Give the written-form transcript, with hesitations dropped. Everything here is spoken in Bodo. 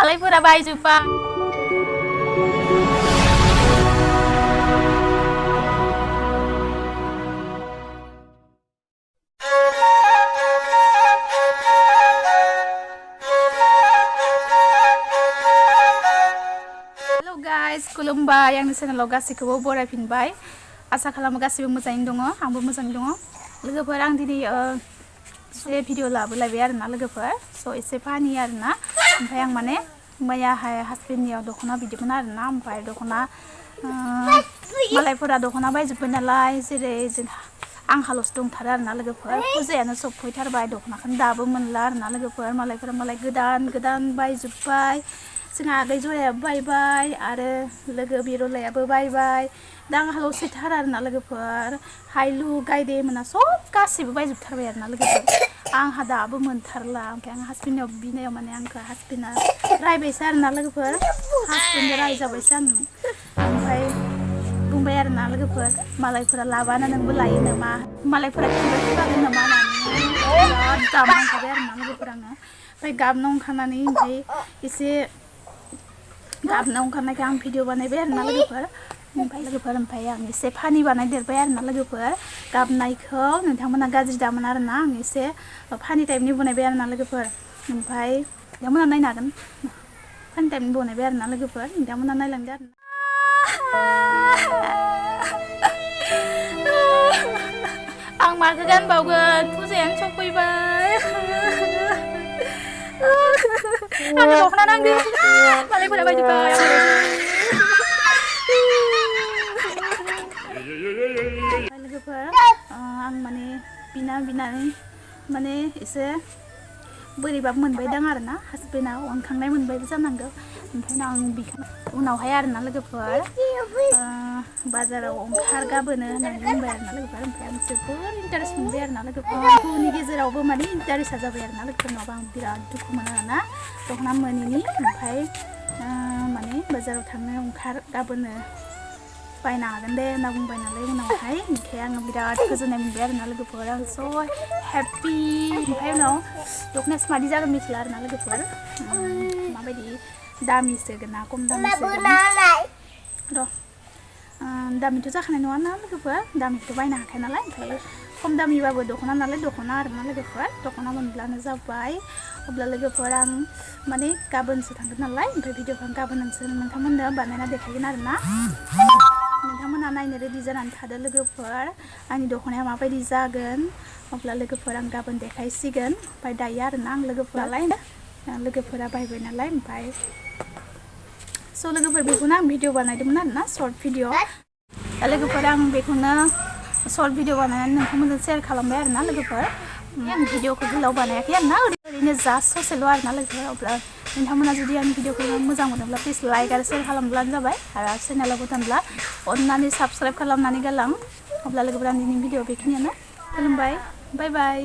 मालायफोरा बायजोब्बाय खुलुमबाय आंनि चेनेलाव गासैखौबो बरायफिनबाय आसा खालामो गासैबो मोजाङैनो दङ आंबो मोजाङै दङ लोगोफोर आं दिनै एसे भिडिअ लाबोलायबाय आरोना लोगोफोर स' एसे फानि आरोना ओमफ्राय आं माने मैयाहाय हासबेन्डनियाव दख'ना बिदोंमोन आरोना ओमफ्राय दख'ना मालायफोरा दख'ना बायजोब्बाय नालाय जेरै आंहाल'सो दंथारो आरोना लोगोफोर फुजायानो सफैथारबाय दख'नाखौनो दाबो मोनला आरोना लोगोफोर मालायफोरा मालाय गोदान गोदान बायजोब्बाय जोंहा आगै जयाबो बायबाय आरो लोगो बिरलायाबो बायबाय दा आंहाल'सैथार आरोना लोगोफोर हायलु गायदे मोना सब गासैबो बायजोबथारबाय आरोना लोगोफोर आंहा दाबो मोनथारला ओमफ्राय आं हासबेन्डनियाव बिनायाव माने आंखौ हासबेन्डआ रायबायसो आरोना लोगोफोर हासबेन्डजों रायजाबायसो आं ओमफ्राय बुंबाय आरोना लोगोफोर मालायफोरा लाबानो नोंबो लायो नामा मालायफोरा खिबागोन नामा होननानै बिराद गाबना ओंखारबाय आरोना लोगोफोर आङो ओमफ्राय गाबना ओंखारनानै ओमफ्राय एसे गाबना ओंखारनायखौ आं भिडिअ बानायबाय आरोना लोगोफोर ओमफ्राय आं एसे फानि बानायदेरबाय आरोना लोगोफोर गाबनायखौ नोंथांमोना गाज्रि दामोन आरोना आं एसे फानि टाइपनि बनायबाय आरोना लोगोफोर ओमफ्राय नोंथांमोना नायनो हागोन फानि टाइपनि बनायबाय आरोना लोगोफोर नोंथांमोना नायलांदो आरोना आं माखौ गानबावगोन फुजायानो सफैबाय आंनो दख'ना नांगौ मालायफोरा बायजोब्बाय लोगोफोर आं माने बिनानै माने एसे बोरैबा मोनबायदां आरोना हासबेन्डआ अनखांनाय मोनबायबो जानांगौ ओमफ्राय आं उनावहाय आरोना लोगोफोर बाजाराव ओंखारगाबोनो होननानै बुंबाय आरोना लोगोफोर ओमफ्राय आं जोबोर इन्टारेस्ट मोनबाय आरोना लोगोफोर दुखुनि गेजेरावबो माने इन्टारेस्टआ जाबाय आरोना लोगोफोर नङाबा आं बिराद दुखु मोनो आरोना दख'ना मोनैनि ओमफ्राय माने बाजाराव थांनो ओंखारगाबोनो बायनो हागोन दे होनना बुंबाय नालाय उनावहाय ओमफ्राय आङो बिराद गोजोननाय मोनबाय आरोना लोगोफोर आं स' हेपि ओमफ्राय उनाव दख'नाया माबायदि जागोन मिथिला आरोना लोगोफोर माबायदि दामिसोगोन ना खम दामिसोगोन र' दामिथ' जाखानाय नङा ना लोगोफोर दामिखौथ' बायनो हाखाया नालाय ओमफ्राय खम दामिबाबो दख'ना नालाय दख'ना आरोना लोगोफोर दख'ना मोनब्लानो जाबाय अब्ला लोगोफोर आं माने गाबोनसो थांगोन नालाय ओमफ्राय भिडिअखौ गाबोन नोंथांमोननो बानायना देखायगोन आरोना नोंथांमोना नायनो रेडि जानानै थादो लोगोफोर आंनि दख'नाया माबायदि जागोन अब्ला लोगोफोर आं गाबोन देखायसिगोन ओमफ्राय दायो आरोना आं लोगोफोरा बायबाय नालाय ओमफ्राय स' लोगोफोर बेखौनो आं भिडिअ बानायदोंमोन आरोना सर्ट भिडिअ लोगोफोर आं बेखौनो सर्ट भिडिअ बानायनानै नोंथांमोनजों शेयार खालामबाय आरोना लोगोफोर आं भिडिअखौ गोलाव बानायाखै आरोना ओरैनो जास्ट ससेल' आरोना लोगोफोर अब्ला नोंथांमोना जुदि आंनि भिडिअखौ मोजां मोनोब्ला प्लिज लाइक आरो शेयार खालामब्लानो जाबाय आरो चेनेलाव गोदानब्ला अननानै साबस्क्राइब खालामनानै गालां अब्ला लोगोफोर आं दिनैनि भिडिअ बेखिनियानो खुलुमबाय बाय बाय